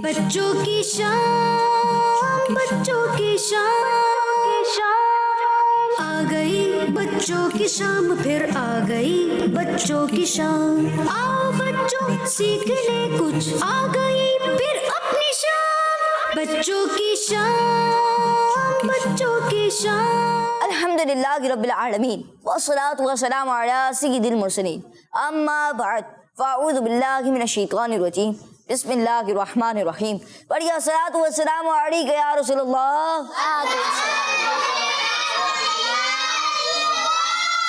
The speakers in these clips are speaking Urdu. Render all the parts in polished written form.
بچوں کی شام، بچوں کی شام آ گئی، بچوں کی شام پھر آ گئی بچوں کی شام، آؤ بچوں سیکھنے کچھ آ گئی پھر اپنی شام، بچوں کی شام، بچوں کی شام۔ الحمدللہ رب العالمین والصلاة والسلام علی سید المرسلین، اما بعد فاعوذ باللہ من الشیطان الرجیم، بسم اللہ الرحمن الرحیم۔ پڑھیے الصلاۃ والسلام علیک یا رسول اللہ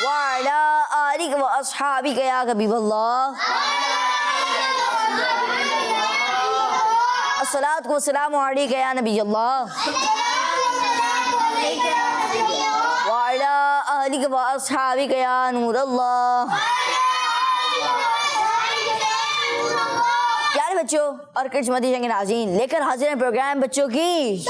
وعلی آلک و اصحابک یا حبیب اللہ۔ الصلاۃ والسلام علیک یا نبی اللہ وعلی آلک و اصحابک یا نور اللہ۔ پیارے بچوں اور کڈس مدرسہ کے ناظرین، لے کر حاضر ہیں پروگرام بچوں کی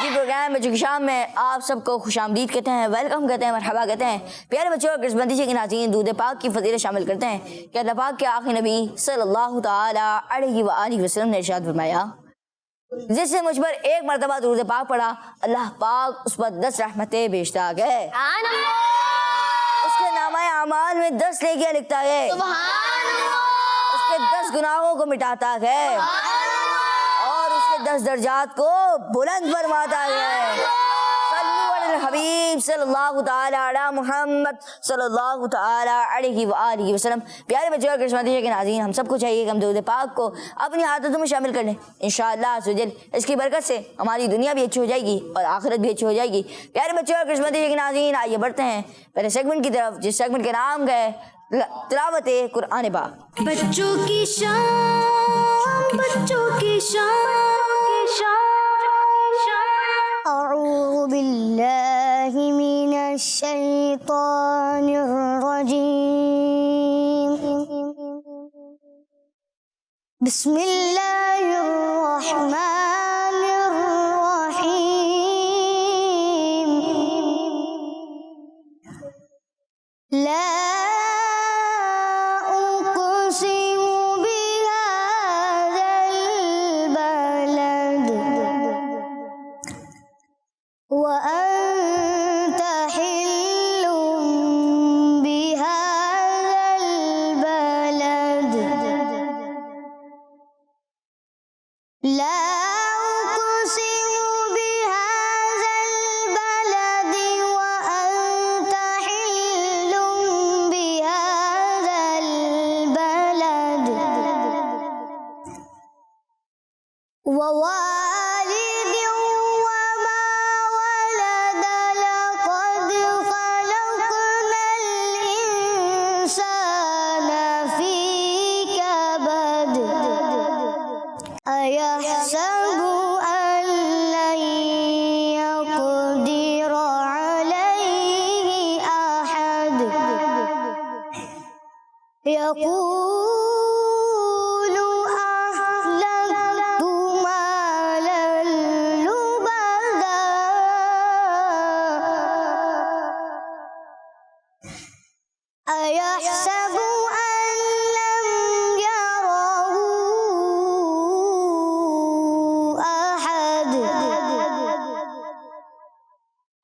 جی پروگرام بچوں کی شام میں آپ سب کو خوش آمدید کہتے ہیں، ویلکم کہتے ہیں، مرحبا کہتے ہیں۔ پیارے بچوں اور کڈس مدرسہ کے ناظرین، درود پاک کی فضیلت شامل کرتے ہیں کہ اللہ پاک کے آخری نبی صلی اللہ تعالی علیہ وآلہ وسلم نے ارشاد فرمایا، جس نے مجھ پر ایک مرتبہ درود پاک پڑھا اللہ پاک اس پر 10 رحمتیں بھیجتا ہے، اس کے نامہ اعمال میں 10 نیکیاں لکھتا ہے، اس کے 10 گناہوں کو مٹاتا ہے اور اس کے 10 درجات کو بلند فرماتا ہے۔ صلو علی الحبیب صلی اللہ تعالی علی محمد صلی اللہ تعالی علیہ وآلہ وسلم۔ پیارے بچوں اور کرشمتی کے ناظرین، ہم سب کو چاہیے کہ ہم درود پاک کو اپنی عادتوں میں شامل کر لیں، انشاءاللہ عز و جل اس کی برکت سے ہماری دنیا بھی اچھی ہو جائے گی اور آخرت بھی اچھی ہو جائے گی۔ پیارے بچوں اور کرشمتی کے ناظرین، آئیے بڑھتے ہیں پہلے سیگمنٹ کی طرف، جس سیگمنٹ کے نام ہے تلاوت قرآن پاک۔ بچوں کی شام، بچوں کی شام، اعوذ باللہ من الشیطان الرجیم، بسم اللہ الرحمن الرحیم، لا وأنت حل بهذا البلد، لا أقسم بهذا البلد وأنت حل بهذا البلد، ووالد وما ولد، لقد خلقنا الإنسان في كبد، أيحسب أن لن يقدر عليه أحد، يقول أهلكت مالا لبدا، أيحسب أن لم يره أحد،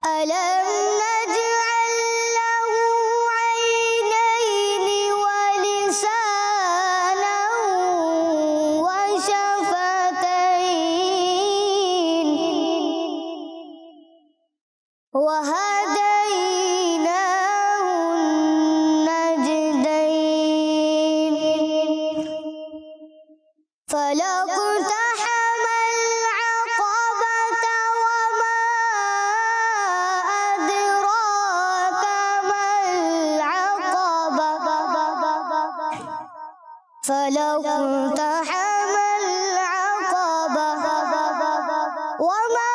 ألم نجعل له عينين ولسانا وشفتين وهديناه النجدين، فلا اقتحم العقبة وما أدراك ما العقبة، فلا اقتحم العقبة وما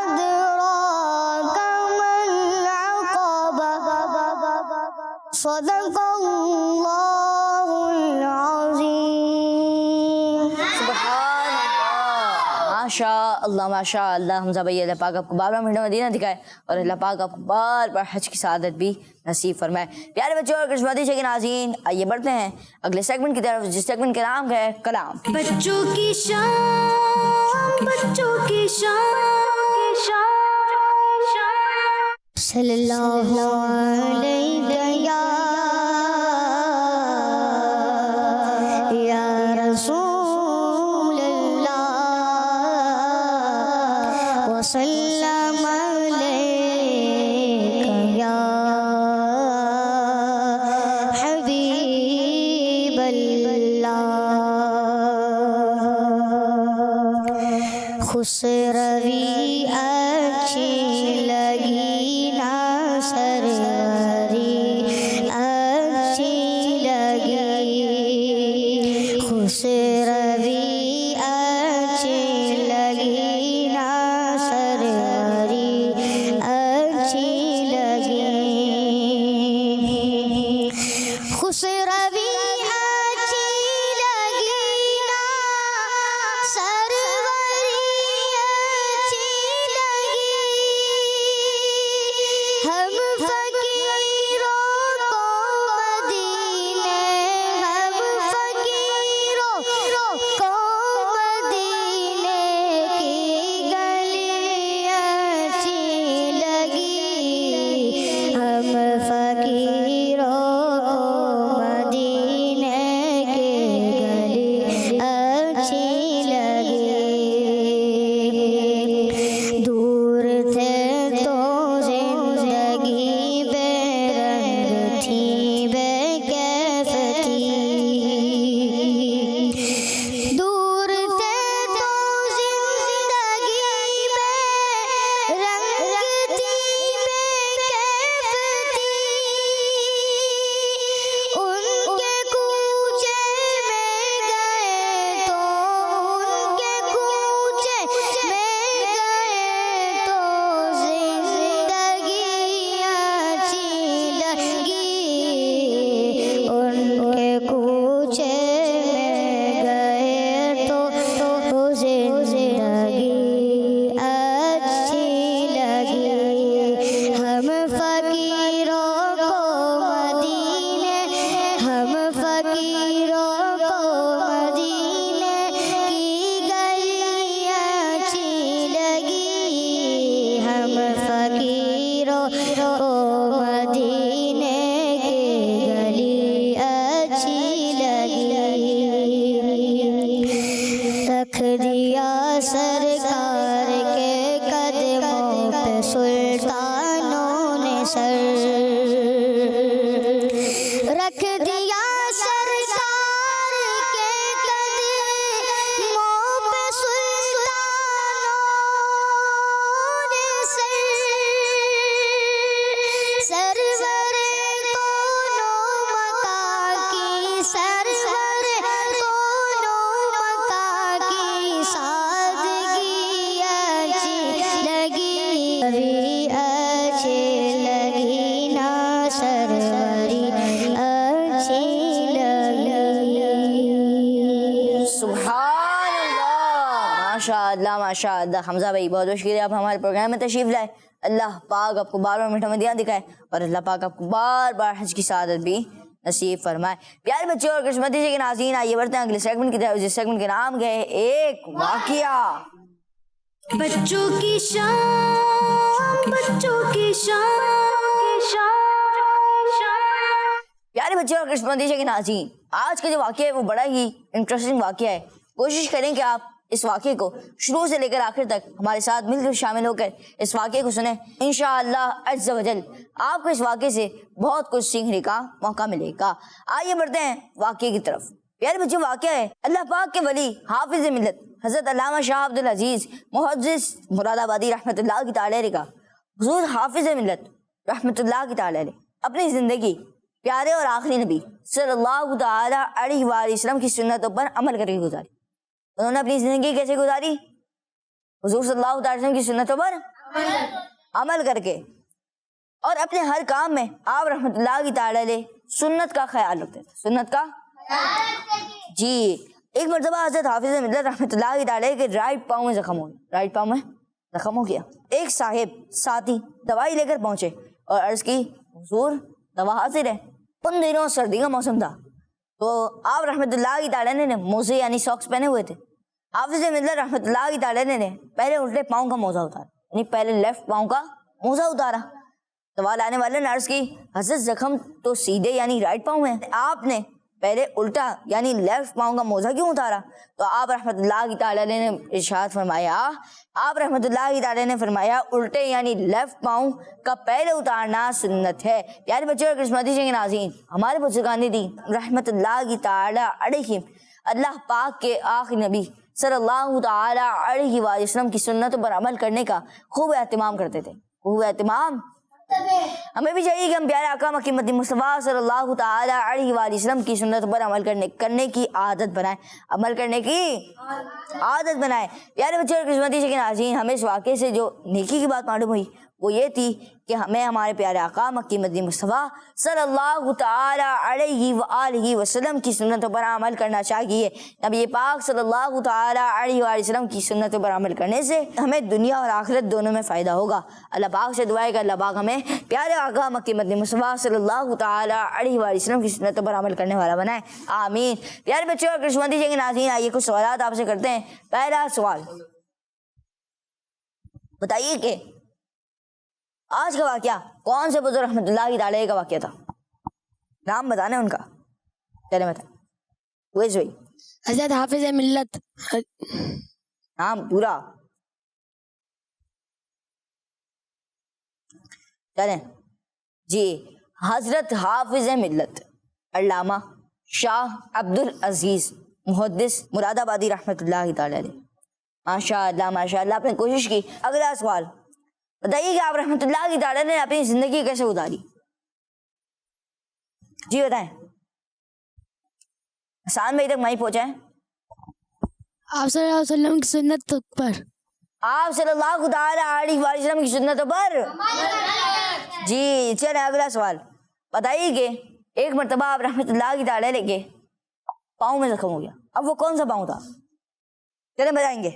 أدراك ما العقبة، صدق اللہ العظیم۔ سبحان اللہ، ماشاء اللہ حمزہ بھائی، اللہ پاک آپ کو بار بار مہینہ مدینہ دکھائے اور اللہ پاک آپ کو بار بار حج کی سعادت بھی نصیب فرمائے۔ پیارے بچوں اور قسمتی کے ناظرین، آئیے بڑھتے ہیں اگلے سیگمنٹ کی طرف، جس سیگمنٹ کا نام ہے کلام۔ بچوں کی شان، بچوں کی شان، صلی اللہ علیہ یا رسول اللہ وسلم علیک یا حبیب اللہ۔ خوش روی اچھی لگی نا سروری اچھی لگی، خوش روی اچھی لگی نا سروری اچھی لگی، خوش روی اچھی لگی نا سروری اچھی لگی، ہم فقیروں کو مدینے، ہم فقیروں کو مدینے کی گلی اچھی لگی، ہم فقیروں کو مدینے کی گلی اچھی لگی، دور تھے تو زندگی بے رنگ تھی بے کیف تھی، دور تھے تو زندگی بے رنگ تھی بے کیف تھی، ان کے کوچے میں گئے تو، ان کے کوچے میں گئے تو زندگی اچھی لگی، ان کے کوچے میں گئے تو زندگی اچھی لگی، ہم فقیروں کو مدینے، ہم فقیروں کو مدینے کی گلی اچھی لگی، ہم فقیروں کو مدینے کی گلی اچھی لگی، رکھ دیا سرکار کے قدموں پہ سلطانوں نے سر، رکھ دیا سرکار کے قدموں پہ سلطانوں نے سر، سرور کونوں مکہ کی، سرور کونوں مکہ کی سادگی اچھی لگی، روی اچھی لگی نا سروری اچھی لگی۔ سبحان اللہ، ماشاء اللہ حمزہ بھائی، بہت بہت شکریہ، آپ ہمارے پروگرام میں تشریف لائے۔ اللہ پاک آپ کو بار بار میٹھا مدینہ دکھائے اور اللہ پاک آپ کو بار بار حج کی سعادت بھی نصیب فرمائے۔ پیارے بچوں اور قسمتی کے ناظرین، آئیے بڑھتے ہیں اگلے سیگمنٹ کی طرف، جس سیگمنٹ کے نام ہے ایک واقعہ۔ بچوں کی شان، بچوں کی شان، پیارے بچوں اور قسمتی کے ناظرین، آج کا جو واقعہ ہے وہ بڑا ہی انٹرسٹنگ واقعہ ہے۔ کوشش کریں کہ آپ اس واقعے کو شروع سے لے کر آخر تک ہمارے ساتھ مل کر شامل ہو کر اس واقعے کو سنیں۔ انشاءاللہ عز و جل آپ کو اس واقعے سے بہت کچھ سیکھنے کا موقع ملے گا۔ آئیے بڑھتے ہیں واقعے کی طرف۔ پیارے بچوں، واقعہ ہے اللہ پاک کے ولی حافظ ملت حضرت علامہ شاہ عبد العزیز محدث مراد آبادی رحمۃ اللہ کی تعالی علیہ کا، حضور حافظ ملت رحمۃ اللہ کی تعالی علیہ اپنی زندگی پیارے اور آخری نبی صلی اللہ تعالی علیہ وآلہ وسلم کی سنتوں پر عمل کر کے گزاری۔ انہوں نے اپنی زندگی کیسے گزاری؟ حضور صلی اللہ علیہ وسلم کی سنتوں پر عمل کر کے، اور اپنے ہر کام میں آپ رحمۃ اللہ کی تعالی علیہ سنت کا خیال رکھتے تھے۔ سنت کا جی، ایک مرتبہ حضرت حافظ ملت رحمۃ اللہ تعالیٰ کے رائٹ پاؤں میں زخم ہو گیا، رائٹ پاؤں میں زخم ہو گیا۔ ایک صاحب ساتھی دوائی لے کر پہنچے اور عرض کی حضور دوا حاضر ہے۔ ان دنوں سردی کا موسم تھا تو آپ رحمۃ اللہ تعالیٰ نے موزے یعنی ساکس پہنے ہوئے تھے۔ حافظ ملت رحمۃ اللہ تعالیٰ نے پہلے الٹے پاؤں کا موزہ اتارا، یعنی پہلے لیفٹ پاؤں کا موزہ اتارا۔ دوا لانے والے نے عرض کی حضرت زخم تو سیدھے یعنی رائٹ پاؤں میں، آپ نے پہلے الٹا یعنی لیفٹ پاؤں کا موزہ کیوں اتارا؟ تو آپ رحمۃ اللہ تعالیٰ نے ارشاد فرمایا، آپ رحمۃ اللہ تعالیٰ نے فرمایا الٹے یعنی لیفٹ پاؤں کا پہلے اتارنا سنت ہے۔ پیارے بچوں اور قسمتی کے ناظرین، ہمارے بزرگان دین رحمۃ اللہ تعالیٰ علیہ اللہ پاک کے آخری نبی صلی اللہ تعالیٰ علیہ وآلہ وسلم کی سنتوں پر عمل کرنے کا خوب اہتمام کرتے تھے، خوب اہتمام۔ ہمیں بھی چاہیے کہ ہم پیارے آقا مکی مدنی مصطفیٰ صلی اللہ تعالیٰ علیہ وآلہ وسلم کی سنتوں پر عمل کرنے کی عادت بنائیں، عمل کرنے کی عادت بنائیں۔ پیارے بچوں اور قسمتی کے ناظرین، ہمیں اس واقعے سے جو نیکی کی بات معلوم ہوئی وہ یہ تھی کہ ہمیں ہمارے پیارے آقا مکی مدنی مصطفیٰ صلی اللہ تعالیٰ علیہ وآلہ وسلم کی سنتوں پر عمل کرنا چاہیے۔ نبی پاک صلی اللہ تعالیٰ علیہ وآلہ وسلم کی سنتوں پر عمل کرنے سے ہمیں دنیا اور آخرت دونوں میں فائدہ ہوگا۔ اللہ پاک سے دعا ہے کہ اللہ پاک ہمیں پیارے آقا مکی مدنی مصطفیٰ صلی اللہ تعالیٰ علیہ وآلہ وسلم کی سنتوں پر عمل کرنے والا بنائے، آمین۔ پیارے بچوں اور قسمتی کے ناظرین، آئیے کچھ سوالات آپ سے کرتے ہیں۔ پہلا سوال بتائیے کہ آج کا واقعہ کون سے بزرگ رحمۃ اللہ تعالیٰ کا واقعہ تھا؟ نام بتانا ان کا، چلے بتائیں۔ حضرت حافظ ملت۔ نام پورا چلیں جی۔ حضرت حافظ ملت علامہ شاہ عبد العزیز محدث مراد آبادی رحمۃ اللہ تعالیٰ علیہ۔ ماشاء اللہ ماشاء اللہ، آپ نے کوشش کی۔ اگلا سوال بتائیے کہ آپ رحمۃ اللہ تعالیٰ نے اپنی زندگی کیسے گزاری؟ جی بتائیں، آسان بھائی تک وہیں پہنچائیں۔ آپ صلی اللہ علیہ وسلم کی سنت پر، آپ صلی اللہ تعالیٰ علیہ وآلہ وسلم کی سنتوں پر جی۔ چلیں اگلا سوال بتائیے کہ ایک مرتبہ آپ رحمۃ اللہ تعالیٰ لے کے پاؤں میں زخم ہو گیا، اب وہ کون سا پاؤں تھا؟ چلیں بتائیں گے۔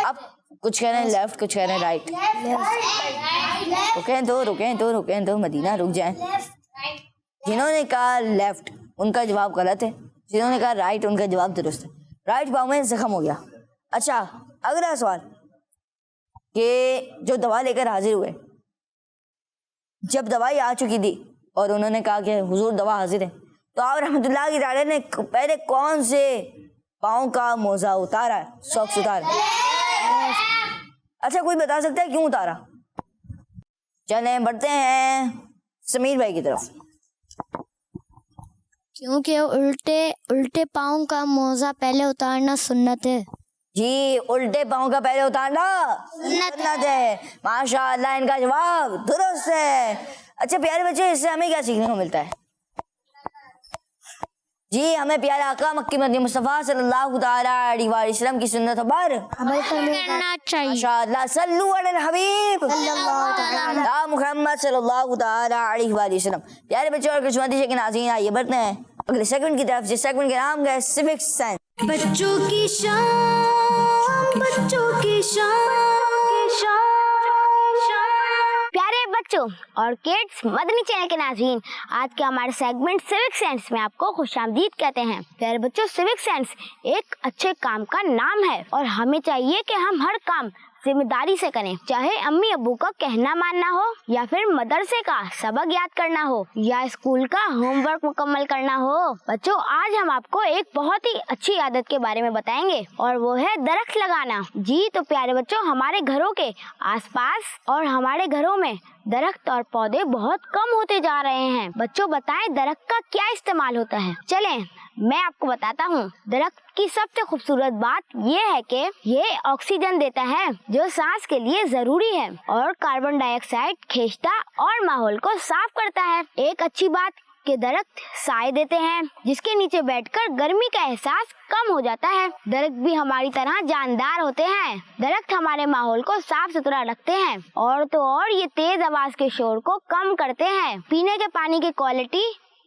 اب کچھ کہہ رہے ہیں لیفٹ، کچھ کہہ رہے ہیں رائٹ۔ رکیں تو مدینہ رک جائیں۔ جنہوں نے کہا لیفٹ ان کا جواب غلط ہے، جنہوں نے کہا رائٹ ان کا جواب درست ہے۔ رائٹ پاؤں میں زخم ہو گیا۔ اچھا اگلا سوال کہ جو دوا لے کر حاضر ہوئے، جب دوائی آ چکی تھی اور انہوں نے کہا کہ حضور دوا حاضر ہے، تو آپ رحمۃ اللہ تعالیٰ نے پہلے کون سے پاؤں کا موزہ اتارا ہے، ساکس اتارا؟ اچھا کوئی بتا سکتا ہے کیوں اتارا؟ چلیں بڑھتے ہیں سمیر بھائی کی طرف۔ کیونکہ الٹے پاؤں کا موزہ پہلے اتارنا سنت ہے۔ جی الٹے پاؤں کا پہلے اتارنا سنت ہے، ماشاء اللہ ان کا جواب درست ہے۔ اچھا پیارے بچے، اس سے ہمیں کیا سیکھنے کو ملتا ہے؟ جی ہمیں پیارے آقا مکی مدنی مصطفیٰ صلی اللہ تعالیٰ علیہ وآلہ وسلم کی سنتوں پر عمل کرنا چاہیے۔ ماشاء اللہ، صلو علی الحبیب یا محمد صلی اللہ تعالیٰ علیہ وآلہ وسلم۔ پیارے بچوں اور قسمتی کے ناظرین، آئیے بڑھتے ہیں اگلے سیگمنٹ کی طرف، جس سیگمنٹ کا نام ہے سیوک سینس۔ بچوں کی شان، بچوں کی شان۔ پیارے بچوں اور کڈس مدنی چینل کے ناظرین، آج کے ہمارے سیگمنٹ سیوک سینس میں آپ کو خوش آمدید کہتے ہیں۔ پیارے بچوں، سیوک سینس ایک اچھے کام کا نام ہے اور ہمیں چاہیے کہ ہم ہر کام ذمہ داری سے کریں، چاہے امی ابو کا کہنا ماننا ہو یا پھر مدرسے کا سبق یاد کرنا ہو یا اسکول کا ہوم ورک مکمل کرنا ہو۔ بچوں آج ہم آپ کو ایک بہت ہی اچھی عادت کے بارے میں بتائیں گے اور وہ ہے درخت لگانا۔ جی تو پیارے بچوں، ہمارے گھروں کے آس پاس اور ہمارے گھروں میں درخت اور پودے بہت کم ہوتے جا رہے ہیں۔ بچوں بتائیں درخت کا کیا استعمال ہوتا ہے؟ چلیں میں آپ کو بتاتا ہوں۔ درخت کی سب سے خوبصورت بات یہ ہے کہ یہ آکسیجن دیتا ہے جو سانس کے لیے ضروری ہے اور کاربن ڈائی آکسائڈ کھینچتا اور ماحول کو صاف کرتا ہے۔ ایک اچھی بات کہ درخت سائے دیتے ہیں جس کے نیچے بیٹھ کر گرمی کا احساس کم ہو جاتا ہے۔ درخت بھی ہماری طرح جاندار ہوتے ہیں۔ درخت ہمارے ماحول کو صاف ستھرا رکھتے ہیں اور تو اور یہ تیز آواز کے شور کو کم کرتے ہیں۔ پینے کے پانی کی کوالٹی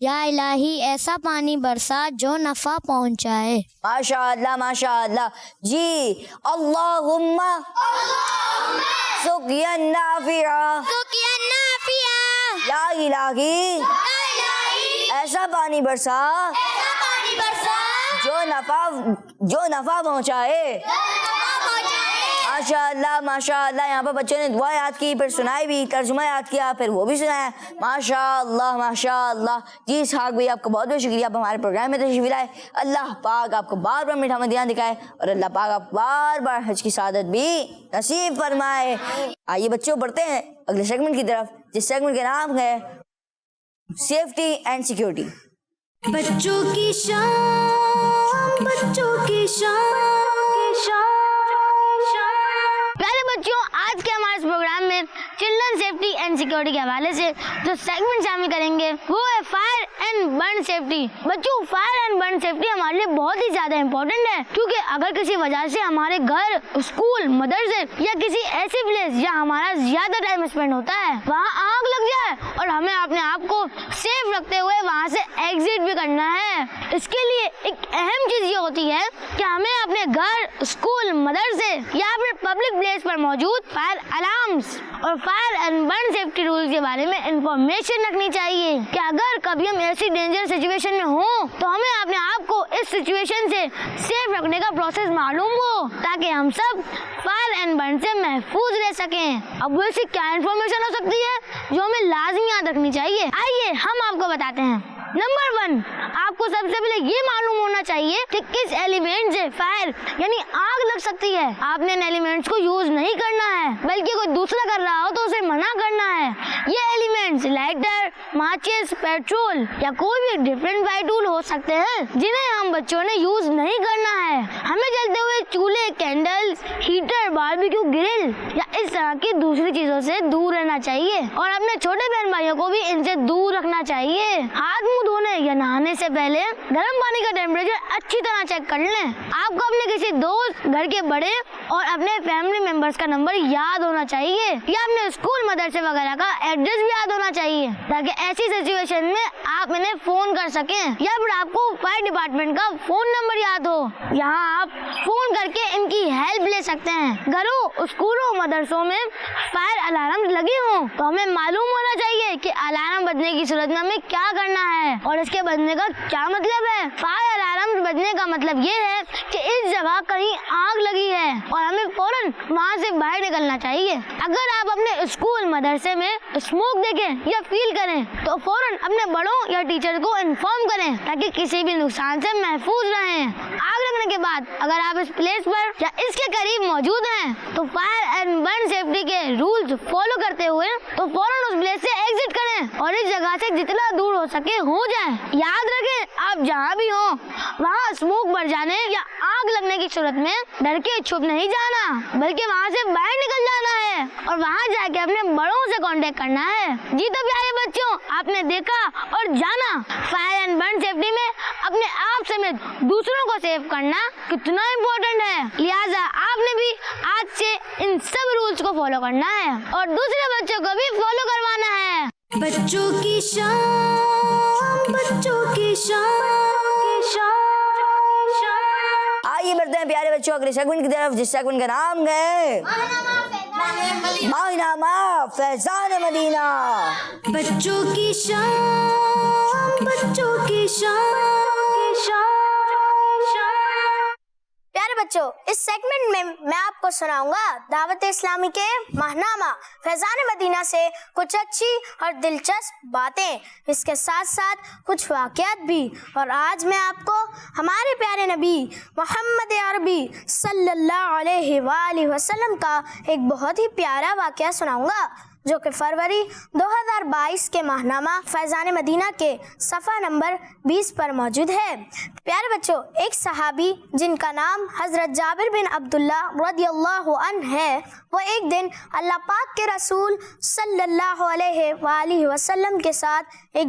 یا الہی ایسا پانی برسا جو نفع پہنچائے. ماشاء اللہ ماشاء اللہ. جی اللہم سقیا نافعا. یا الہی ایسا پانی برسا جو نفع پہنچائے. ماشاء اللہ ماشاء اللہ. یہاں پر بچوں نے دعا یاد کی، پھر سنائی بھی، ترجمہ یاد کیا، پھر وہ بھی سنایا. ماشاء اللہ ماشاء اللہ. جی اسحاق بھائی آپ کا بہت بہت شکریہ، آپ ہمارے پروگرام میں تشریف لائے. اللہ پاک آپ کو بار بار میٹھا مدینہ دکھائے اور اللہ پاک آپ کو بار بار حج کی سعادت بھی نصیب فرمائے. آئیے بچوں بڑھتے ہیں اگلے سیگمنٹ کی طرف، جس سیگمنٹ کا نام ہے سیفٹی اینڈ سیکیورٹی. بچوں کی شان، بچوں کی شان. پیارے بچوں، آج کے ہمارے اس پروگرام میں چلڈرن سیفٹی اینڈ سیکیورٹی کے حوالے سے جو سیگمنٹ شامل کریں گے وہ ہے فائر اینڈ برن سیفٹی. بچوں فائر اینڈ برن سیفٹی ہمارے لیے بہت ہی زیادہ امپورٹنٹ ہے، کیونکہ اگر کسی وجہ سے ہمارے گھر، اسکول، مدرسے یا کسی ایسی پلیس جہاں ہمارا زیادہ ٹائم اسپینڈ ہوتا ہے وہاں آگ لگ جائے اور ہمیں اپنے آپ کو سیف رکھتے ہوئے وہاں سے ایگزٹ بھی کرنا ہے، اس کے لیے ایک اہم چیز یہ ہوتی ہے کہ ہمیں اپنے گھر، اسکول، مدرسے یا پھر پبلک پلیس پر موجود فائر الارمز اور fire and burn safety rules کے بارے میں انفارمیشن رکھنی چاہیے کہ اگر کبھی ہم ایسی ڈینجر سچویشن میں ہوں تو ہمیں اپنے آپ کو اس سچویشن سے سیف رکھنے کا پروسیس معلوم ہو تاکہ ہم سب فائر اینڈ برن سے محفوظ رہ سکیں. اب وہ ایسی کیا انفارمیشن ہو سکتی ہے جو ہمیں لازمی یاد رکھنی چاہیے؟ آئیے ہم آپ کو بتاتے ہیں. نمبر 1، آپ کو سب سے پہلے یہ معلوم ہونا چاہیے کہ کس ایلیمنٹ سے فائر یعنی آگ لگ سکتی ہے. آپ نے ان ایلیمنٹس کو یوز نہیں کرنا ہے بلکہ کوئی دوسرا کر رہا ہو تو اسے منع کرنا ہے. یہ ایلیمنٹس لائٹر، ماچس، پیٹرول یا کوئی بھی ڈفرینٹ فائر ٹول ہو سکتے ہیں جنہیں ہم بچوں نے یوز نہیں کرنا ہے. ہمیں جلتے ہوئے چولہے، کینڈلز، ہیٹر، باربیکیو گرل یا اس طرح کی دوسری چیزوں سے دور رہنا چاہیے اور اپنے چھوٹے بہن بھائیوں کو بھی ان سے دور رکھنا چاہیے. ہاتھ منہ دھونے یا نہانے سے پہلے گرم پانی کا ٹیمپریچر اچھی طرح چیک کر لیں. آپ کو اپنے کسی دوست، گھر کے بڑے اور اپنے فیملی ممبرس کا نمبر یاد ہونا چاہیے یا اپنے اسکول، مدرسے وغیرہ کا ایڈریس بھی یاد ہونا چاہیے تاکہ ایسی سچویشن میں آپ انہیں فون کر سکیں یا پھر آپ کو فائر ڈپارٹمنٹ کا فون نمبر یاد ہو. یہاں آپ فون کر کے ان کی ہیلپ لے سکتے ہیں. گھروں، اسکولوں، مدرسوں میں فائر الارمز لگے ہوں تو ہمیں معلوم ہونا چاہیے کہ الارم بجنے کی صورت میں ہمیں کیا کرنا ہے اور اس کے بجنے کا کیا مطلب ہے. فائر الارم بجنے کا مطلب یہ ہے کہ اس جگہ کہیں آگ لگی ہے اور ہمیں فوراً وہاں سے باہر نکلنا چاہیے. اگر آپ اپنے اسکول، مدرسے میں اسموک دیکھیں یا فیل کریں تو فوراً اپنے بڑوں یا ٹیچر کو انفارم کریں تاکہ کسی بھی نقصان سے محفوظ رہیں. آگ لگنے کے بعد اگر آپ اس پلیس پر یا اس کے قریب موجود ہیں تو فائر اینڈ برن سیفٹی کے رولز فالو کرتے ہوئے تو فوراً اس پلیس سے ایگزٹ کریں اور اس جگہ سے جتنا دور ہو سکے ہو جائیں. یاد رکھیں آپ جہاں بھی ہوں وہاں اسموک بڑھ جانے یا آگ لگنے کی صورت میں ڈر کے چھپ نہیں جانا بلکہ وہاں سے باہر نکل جانا ہے اور وہاں جا کے اپنے بڑوں سے کانٹیکٹ کرنا ہے. جی تو پیارے بچوں، آپ نے دیکھا اور جانا فائر اینڈ برن سیفٹی میں اپنے آپ سمیت دوسروں کو سیف کرنا کتنا امپورٹنٹ ہے. لہٰذا آپ نے بھی آج سے ان سب رولز کو فالو کرنا ہے اور دوسرے بچوں کو بھی فالو کروانا ہے. بچوں کی شان، بچوں کی شان. آئیے بڑھتے ہیں پیارے بچوں اگلے سیگمنٹ کی طرف، جس سیگمنٹ کا نام ہے ماہنامہ فیضان مدینہ. بچوں کی شان، بچوں کی شان. پیارے بچوں، اس سیگمنٹ میں آپ کو سناؤں گا دعوت اسلامی کے ماہنامہ فیضان مدینہ سے کچھ اچھی اور دلچسپ باتیں، اس کے ساتھ ساتھ کچھ واقعات بھی. اور آج میں آپ کو ہمارے پیارے نبی محمد عربی صلی اللہ علیہ وآلہ وسلم کا ایک بہت ہی پیارا واقعہ سناؤں گا جو کہ فروری 2022 کے ماہنامہ فیضان مدینہ کے صفحہ نمبر 20 پر موجود ہے. پیارے بچوں، ایک صحابی جن کا نام حضرت جابر بن عبداللہ رضی اللہ عنہ ہے، وہ ایک دن اللہ پاک کے رسول صلی اللہ علیہ وآلہ وسلم کے ساتھ ایک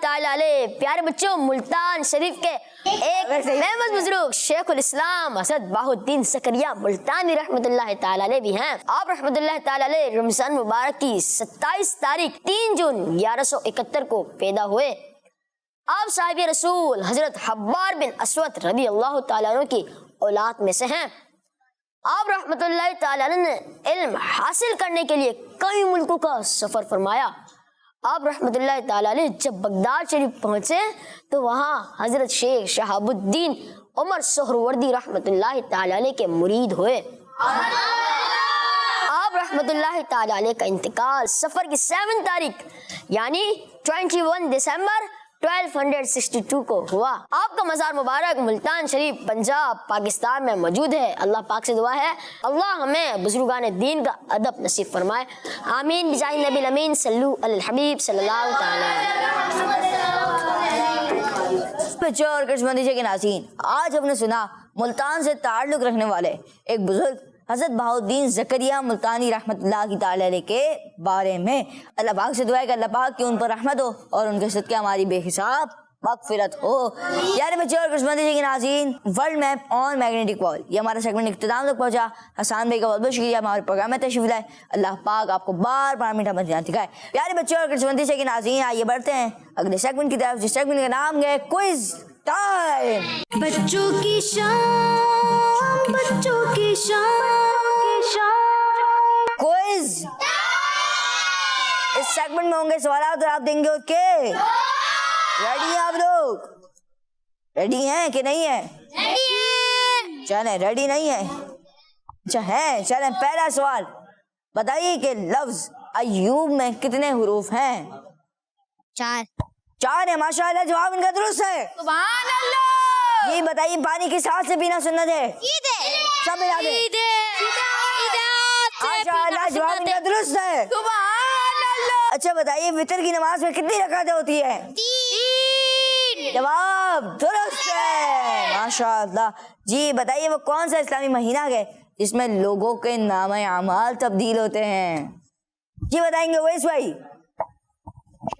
تعالی علیہ. پیارے بچوں ملتان شریف کے ایک فیمس بزرگ شیخ الاسلام حضرت بہاؤ الدین زکریا ملتانی رحمۃ اللہ تعالی علیہ بھی ہیں. آپ رحمۃ اللہ تعالی علیہ رمضان مبارک کی 27 تاریخ 3 جون 1171 کو پیدا ہوئے. آپ صاحب رسول حضرت حبار بن اسود رضی اللہ تعالیٰ عنہ کی اولاد میں سے ہیں. آپ رحمۃ اللہ تعالیٰ عنہ نے علم حاصل کرنے کے لیے کئی ملکوں کا سفر فرمایا. آپ رحمۃ اللہ تعالیٰ علیہ جب بغداد شریف پہنچے تو وہاں حضرت شیخ شہاب الدین عمر سہروردی رحمۃ اللہ تعالیٰ علیہ کے مرید ہوئے. آپ رحمۃ اللہ تعالیٰ علیہ کا انتقال سفر کی 7 تاریخ یعنی 21 دسمبر 1262 کو ہوا. آپ کا مزار مبارک ملتان شریف پنجاب پاکستان میں موجود ہے. اللہ پاک سے دعا ہے اللہ ہمیں بزرگان دین کا ادب نصیب فرمائے. آمین بجاہ نبی الامین صلو علی الحبیب صلی اللہ تعالی. بچوں اور کرشمندی کے ناظرین، آج ہم نے سنا ملتان سے تعلق رکھنے والے ایک بزرگ حضرت بہاؤ الدین زکریا ملتانی رحمۃ اللہ تعالی علیہ کے بارے میں. اللہ پاک سے دعا ہے کہ اللہ پاک کی ان پر رحمت ہو اور ان کے صدقے ہماری بے حساب مغفرت ہو. پیارے بچوں اور کرشمندی کے ناظرین، ورلڈ میپ آن میگنیٹک وال یہ ہمارا سیگمنٹ اختتام تک پہنچا. حسان بھائی کا بہت بہت شکریہ ہمارے پروگرام میں تشریف لائے. اللہ پاک آپ کو بار بار میٹھا مدینہ دکھائے. پیارے بچوں اور کرشمندی کے ناظرین، آئیے بڑھتے ہیں اگلے سیگمنٹ کی طرف، جس سیگمنٹ کا نام ہے کوئز ٹائم. بچوں کی شام، بچوں کی شام، کوئز. اس سیگمنٹ میں ہوں گے سوالات اور آپ دیں گے اوکے. ریڈی ہیں آپ لوگ؟ ریڈی ہیں کہ نہیں ہیں؟ چلیں ریڈی نہیں ہیں؟ اچھا ہیں. چلیں پہلا سوال بتائیے کہ لفظ ایوب میں کتنے حروف ہیں؟ 4 ہیں. ماشاءاللہ جواب ان کا درست ہے. سبحان اللہ. یہ بتائیے پانی کس ہاتھ سے پینا سنت ہے؟ سب یاد ہے. ماشاءاللہ جواب ان کا درست ہے. سبحان اللہ. اچھا بتائیے وتر کی نماز میں کتنی رکعتیں ہوتی ہے؟ 3. جواب درست ہے. ماشاءاللہ. جی بتائیے وہ کون سا اسلامی مہینہ ہے جس میں لوگوں کے نام اعمال تبدیل ہوتے ہیں؟ جی بتائیں گے ویس بھائی؟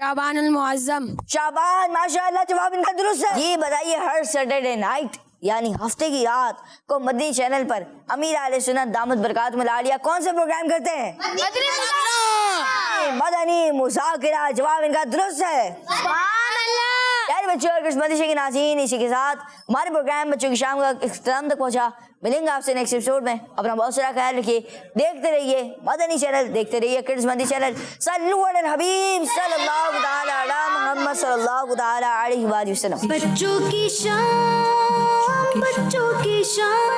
شعبان المعظم. شعبان. ماشاءاللہ جواب ان کا درست ہے. جی بتائیے ہر سیٹرڈے نائٹ یعنی ہفتے کی رات کو مدنی چینل پر امیر اہل سنت دامت برکاتہم العالیہ کون سے پروگرام کرتے ہیں؟ مدنی مذاکرہ. جواب ان کا درست ہے. پیارے بچوں اور کرشمندی کے ناظرین، اسی کے ساتھ ہمارے پروگرام بچوں کی شام کا اختتام تک پہنچا. ملیں گے آپ سے نیکسٹ ایپیسوڈ میں. اپنا بہت سارا خیال رکھیے. دیکھتے رہیے مدنی چینل، دیکھتے رہیے کرشمندی چینل. صلو علی الحبیب صلی اللہ تعالی علی محمد صلی اللہ تعالی علیہ وآلہ وسلم. بچوں کی شام، بچوں کی شام،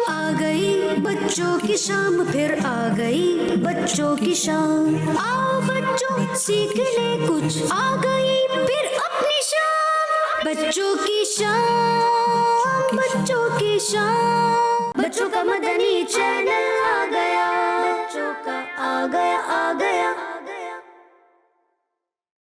آ گئی بچوں کی شام، پھر آ گئی بچوں کی شام. آؤ بچوں سیکھنے کچھ، آ گئی پھر اپنی شام. بچوں کی شام، بچوں کی شام، بچوں کا مدنی چینل آ گیا، بچوں کا آ گیا.